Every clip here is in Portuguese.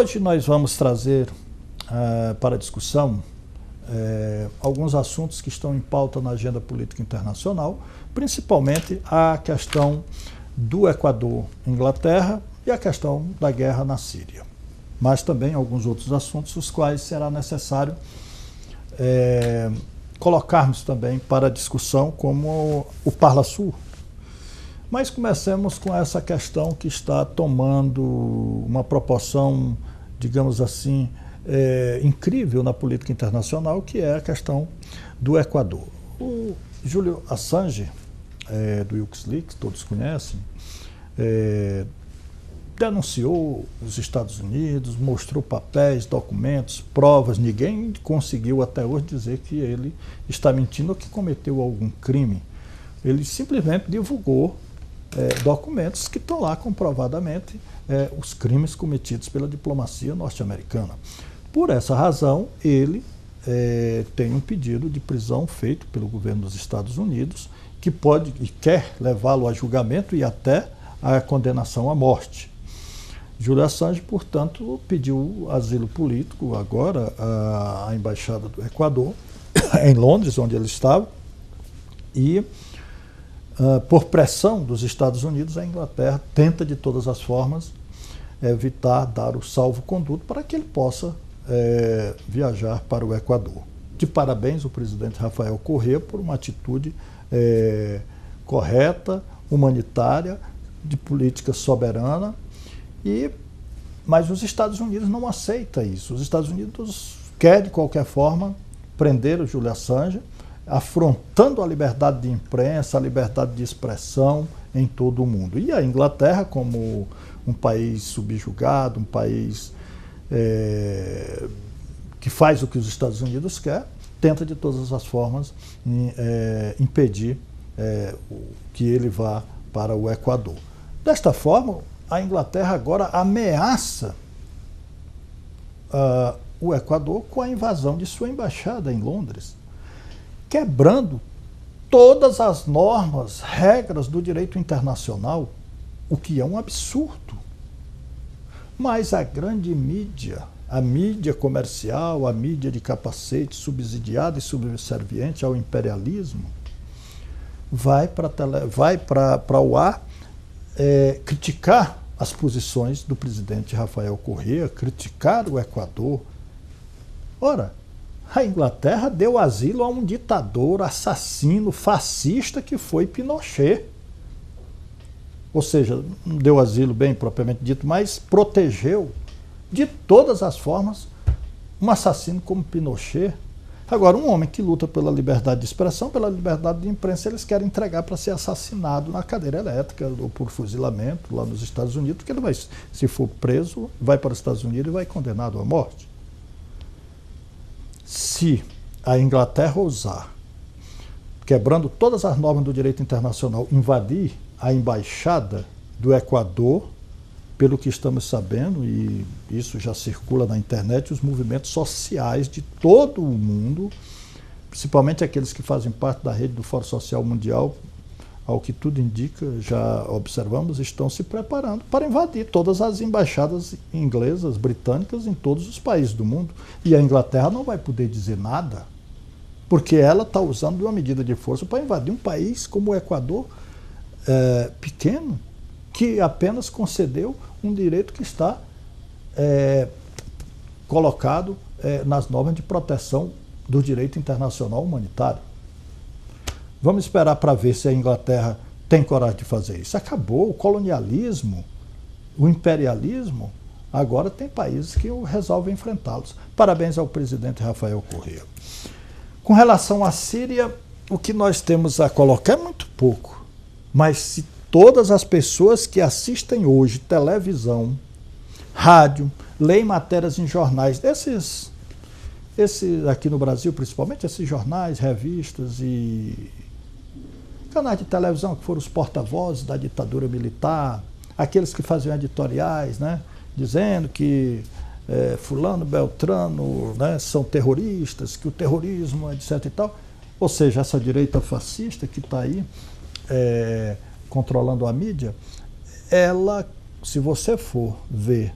Hoje nós vamos trazer para discussão alguns assuntos que estão em pauta na agenda política internacional, principalmente a questão do Equador, Inglaterra, e a questão da guerra na Síria. Mas também alguns outros assuntos, os quais será necessário colocarmos também para discussão, como o Parla Sul. Mas comecemos com essa questão que está tomando uma proporção, digamos assim, incrível na política internacional, que é a questão do Equador. O Julian Assange, do WikiLeaks, todos conhecem, denunciou os Estados Unidos, mostrou papéis, documentos, provas. Ninguém conseguiu até hoje dizer que ele está mentindo ou que cometeu algum crime. Ele simplesmente divulgou documentos que estão lá comprovadamente os crimes cometidos pela diplomacia norte-americana. Por essa razão, ele tem um pedido de prisão feito pelo governo dos Estados Unidos, que pode e quer levá-lo a julgamento e até a condenação à morte. Julian Assange, portanto, pediu asilo político agora à Embaixada do Equador, em Londres, onde ele estava, e por pressão dos Estados Unidos, a Inglaterra tenta de todas as formas evitar dar o salvo-conduto para que ele possa viajar para o Equador. De parabéns o presidente Rafael Correa por uma atitude correta, humanitária, de política soberana, mas os Estados Unidos não aceitam isso. Os Estados Unidos querem, de qualquer forma, prender o Julian Assange, afrontando a liberdade de imprensa, a liberdade de expressão em todo o mundo. E a Inglaterra, como um país subjugado, um país que faz o que os Estados Unidos querem, tenta de todas as formas impedir que ele vá para o Equador. Desta forma, a Inglaterra agora ameaça o Equador com a invasão de sua embaixada em Londres, quebrando todas as normas, regras do direito internacional, o que é um absurdo. Mas a grande mídia, a mídia comercial, a mídia de capacete, subsidiada e subserviente ao imperialismo, vai para o ar criticar as posições do presidente Rafael Correa, criticar o Equador. Ora, a Inglaterra deu asilo a um ditador, assassino, fascista que foi Pinochet. Ou seja, não deu asilo bem propriamente dito, mas protegeu de todas as formas um assassino como Pinochet. Agora, um homem que luta pela liberdade de expressão, pela liberdade de imprensa, eles querem entregar para ser assassinado na cadeira elétrica ou por fuzilamento lá nos Estados Unidos, porque ele vai, se for preso, vai para os Estados Unidos e vai condenado à morte. Se a Inglaterra ousar, quebrando todas as normas do direito internacional, invadir a embaixada do Equador, pelo que estamos sabendo, e isso já circula na internet, os movimentos sociais de todo o mundo, principalmente aqueles que fazem parte da rede do Fórum Social Mundial, ao que tudo indica, já observamos, estão se preparando para invadir todas as embaixadas inglesas, britânicas, em todos os países do mundo. E a Inglaterra não vai poder dizer nada, porque ela está usando uma medida de força para invadir um país como o Equador, pequeno, que apenas concedeu um direito que está colocado nas normas de proteção do direito internacional humanitário. Vamos esperar para ver se a Inglaterra tem coragem de fazer isso. Acabou o colonialismo, o imperialismo, agora tem países que resolvem enfrentá-los. Parabéns ao presidente Rafael Correa. Com relação à Síria, o que nós temos a colocar é muito pouco, mas se todas as pessoas que assistem hoje televisão, rádio, leem matérias em jornais, esses aqui no Brasil principalmente, esses jornais, revistas e canais de televisão que foram os porta-vozes da ditadura militar, aqueles que faziam editoriais, né, dizendo que fulano, beltrano, né, são terroristas, que o terrorismo, etc. e tal. Ou seja, essa direita fascista que está aí controlando a mídia, ela, se você for ver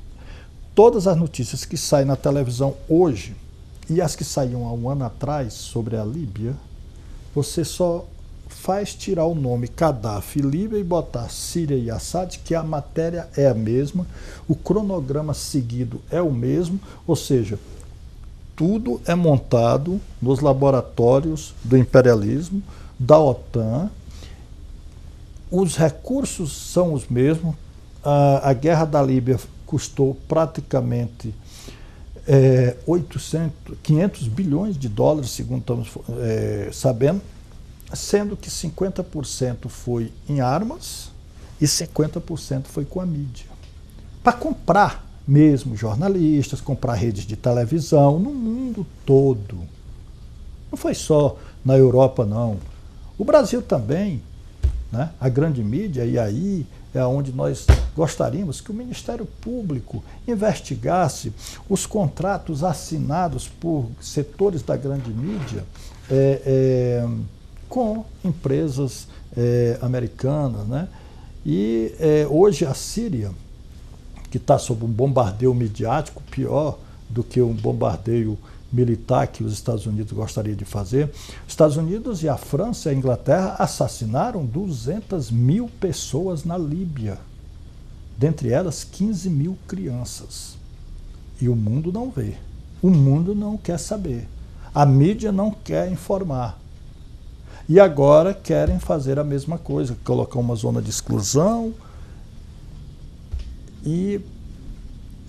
todas as notícias que saem na televisão hoje e as que saíam há um ano atrás sobre a Líbia, você só faz tirar o nome Gaddafi, Líbia e botar Síria e Assad, que a matéria é a mesma, o cronograma seguido é o mesmo, ou seja, tudo é montado nos laboratórios do imperialismo, da OTAN, os recursos são os mesmos, a guerra da Líbia custou praticamente 500 bilhões de dólares, segundo estamos sabendo, sendo que 50% foi em armas e 50% foi com a mídia. Para comprar mesmo jornalistas, comprar redes de televisão no mundo todo. Não foi só na Europa, não. O Brasil também, né? A grande mídia, e aí é onde nós gostaríamos que o Ministério Público investigasse os contratos assinados por setores da grande mídia com empresas americanas, né? E hoje a Síria, que está sob um bombardeio midiático pior do que um bombardeio militar que os Estados Unidos gostariam de fazer, os Estados Unidos e a França e a Inglaterra assassinaram 200 mil pessoas na Líbia, dentre elas 15 mil crianças. E o mundo não vê, o mundo não quer saber, a mídia não quer informar. E agora querem fazer a mesma coisa, colocar uma zona de exclusão, e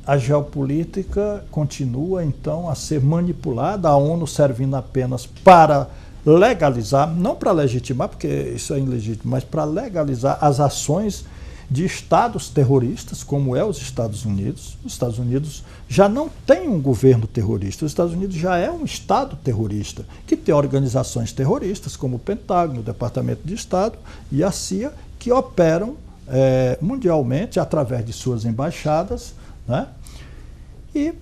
a geopolítica continua então a ser manipulada, a ONU servindo apenas para legalizar, não para legitimar, porque isso é ilegítimo, mas para legalizar as ações de estados terroristas, como é os Estados Unidos. Os Estados Unidos já não tem um governo terrorista, os Estados Unidos já é um estado terrorista, que tem organizações terroristas, como o Pentágono, o Departamento de Estado e a CIA, que operam mundialmente através de suas embaixadas, né? E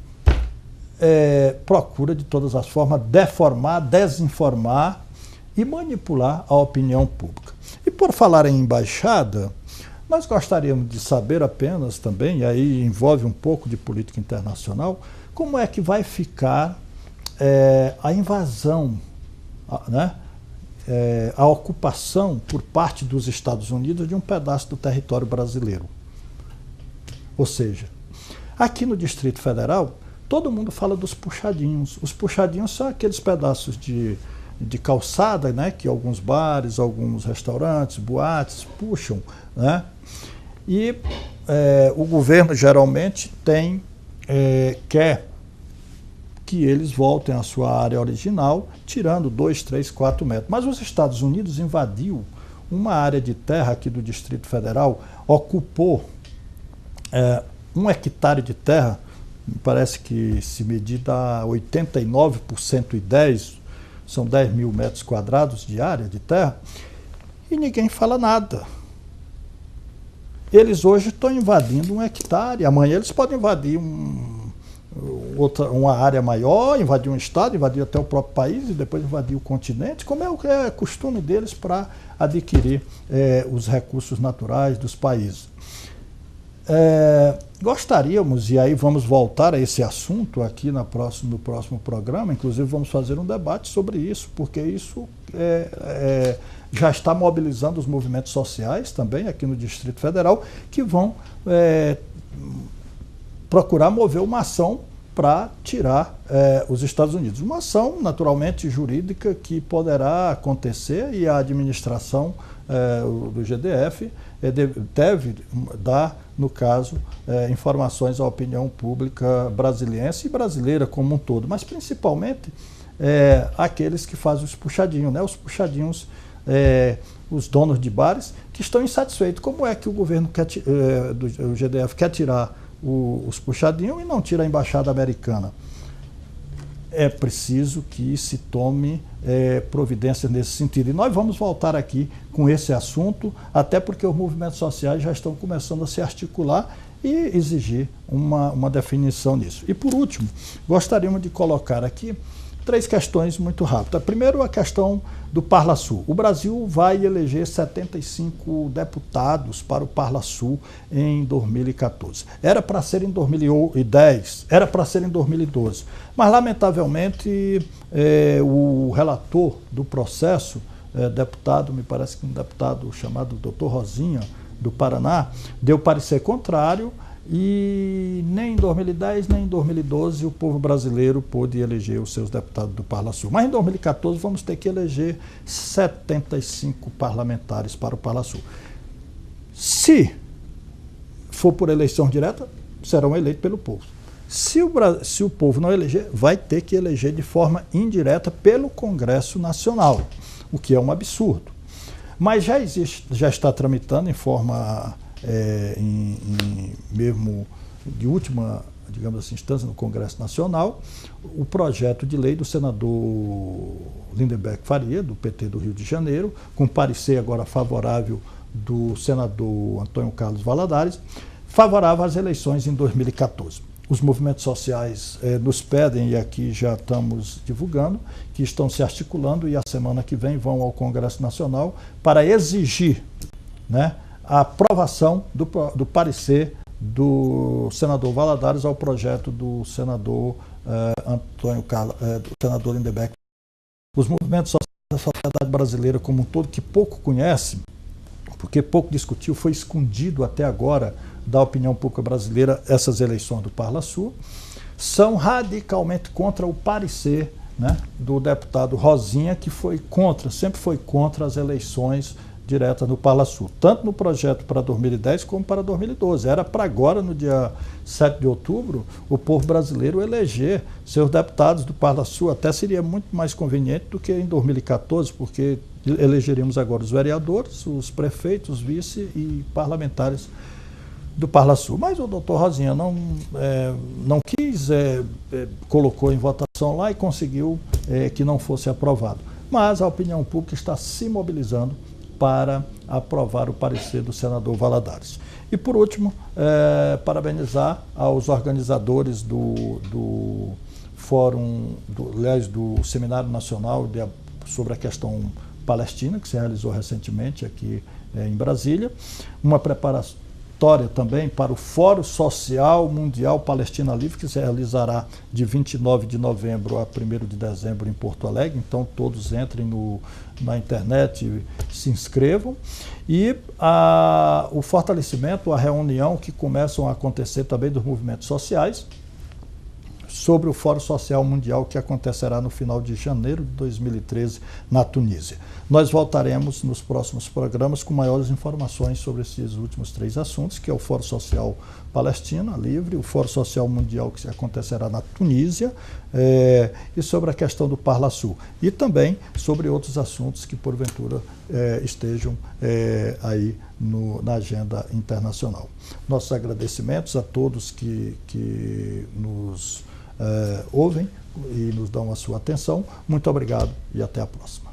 procura de todas as formas deformar, desinformar e manipular a opinião pública. E por falar em embaixada, nós gostaríamos de saber apenas também, e aí envolve um pouco de política internacional, como é que vai ficar a invasão, né? A ocupação por parte dos Estados Unidos de um pedaço do território brasileiro. Ou seja, aqui no Distrito Federal, todo mundo fala dos puxadinhos. Os puxadinhos são aqueles pedaços de calçada, né, que alguns bares, alguns restaurantes, boates puxam, né? E o governo geralmente quer que eles voltem à sua área original, tirando 2, 3, 4 metros. Mas os Estados Unidos invadiu uma área de terra aqui do Distrito Federal, ocupou 1 hectare de terra, me parece que se medir dá 89 por 110, são 10 mil metros quadrados de área de terra, e ninguém fala nada. Eles hoje estão invadindo 1 hectare, amanhã eles podem invadir uma área maior, invadir um estado, invadir até o próprio país e depois invadir o continente, como é costume deles para adquirir os recursos naturais dos países. Gostaríamos, e aí vamos voltar a esse assunto aqui no próximo programa, inclusive vamos fazer um debate sobre isso, porque isso já está mobilizando os movimentos sociais também aqui no Distrito Federal, que vão procurar mover uma ação para tirar os Estados Unidos. Uma ação naturalmente jurídica que poderá acontecer, e a administração do GDF deve dar, no caso, informações à opinião pública brasiliense e brasileira como um todo, mas principalmente aqueles que fazem os puxadinhos, né? Os puxadinhos, os donos de bares, que estão insatisfeitos. Como é que o governo do GDF quer tirar os puxadinhos e não tira a embaixada americana? É preciso que se tome providências nesse sentido. E nós vamos voltar aqui com esse assunto, até porque os movimentos sociais já estão começando a se articular e exigir uma definição nisso. E por último, gostaríamos de colocar aqui três questões muito rápidas. Primeiro, a questão do Parlasul. O Brasil vai eleger 75 deputados para o Parlasul em 2014. Era para ser em 2010, era para ser em 2012. Mas, lamentavelmente, o relator do processo, deputado, me parece que um deputado chamado Dr. Rosinha, do Paraná, deu parecer contrário, e nem em 2010, nem em 2012 o povo brasileiro pôde eleger os seus deputados do Parlasul. Mas em 2014 vamos ter que eleger 75 parlamentares para o Parlasul. Se for por eleição direta, serão eleitos pelo povo. Se o povo não eleger, vai ter que eleger de forma indireta pelo Congresso Nacional, o que é um absurdo. Mas já está tramitando em forma mesmo de última, digamos assim, instância no Congresso Nacional, o projeto de lei do senador Lindenberg Faria, do PT do Rio de Janeiro, com parecer agora favorável do senador Antônio Carlos Valadares, favorável às eleições em 2014. Os movimentos sociais nos pedem, e aqui já estamos divulgando, que estão se articulando e a semana que vem vão ao Congresso Nacional para exigir, né, a aprovação do parecer do senador Valadares ao projeto do senador Antônio Carlos, do senador Lindenberg. Os movimentos sociais da sociedade brasileira como um todo, que pouco conhece, porque pouco discutiu, foi escondido até agora da opinião pública brasileira essas eleições do Parlasul, são radicalmente contra o parecer, né, do deputado Rosinha, que foi contra, sempre foi contra as eleições direta no Parlasul, tanto no projeto para 2010 como para 2012. Era para agora, no dia 7 de outubro, o povo brasileiro eleger seus deputados do Parlasul. Até seria muito mais conveniente do que em 2014, porque elegeríamos agora os vereadores, os prefeitos, os vice e parlamentares do Parlasul. Mas o doutor Rosinha não quis, colocou em votação lá e conseguiu que não fosse aprovado. Mas a opinião pública está se mobilizando para aprovar o parecer do senador Valadares. E, por último, parabenizar aos organizadores do Fórum, do Seminário Nacional sobre a questão palestina, que se realizou recentemente aqui em Brasília, uma preparatória também para o Fórum Social Mundial Palestina Livre, que se realizará de 29 de novembro a 1º de dezembro em Porto Alegre. Então todos entrem na internet e se inscrevam. E o fortalecimento, a reunião que começam a acontecer também dos movimentos sociais, sobre o Fórum Social Mundial que acontecerá no final de janeiro de 2013 na Tunísia. Nós voltaremos nos próximos programas com maiores informações sobre esses últimos três assuntos, que é o Fórum Social Palestina Livre, o Fórum Social Mundial que acontecerá na Tunísia e sobre a questão do Parlasul. E também sobre outros assuntos que porventura estejam aí na agenda internacional. Nossos agradecimentos a todos que nos ouvem e nos dão a sua atenção. Muito obrigado e até a próxima.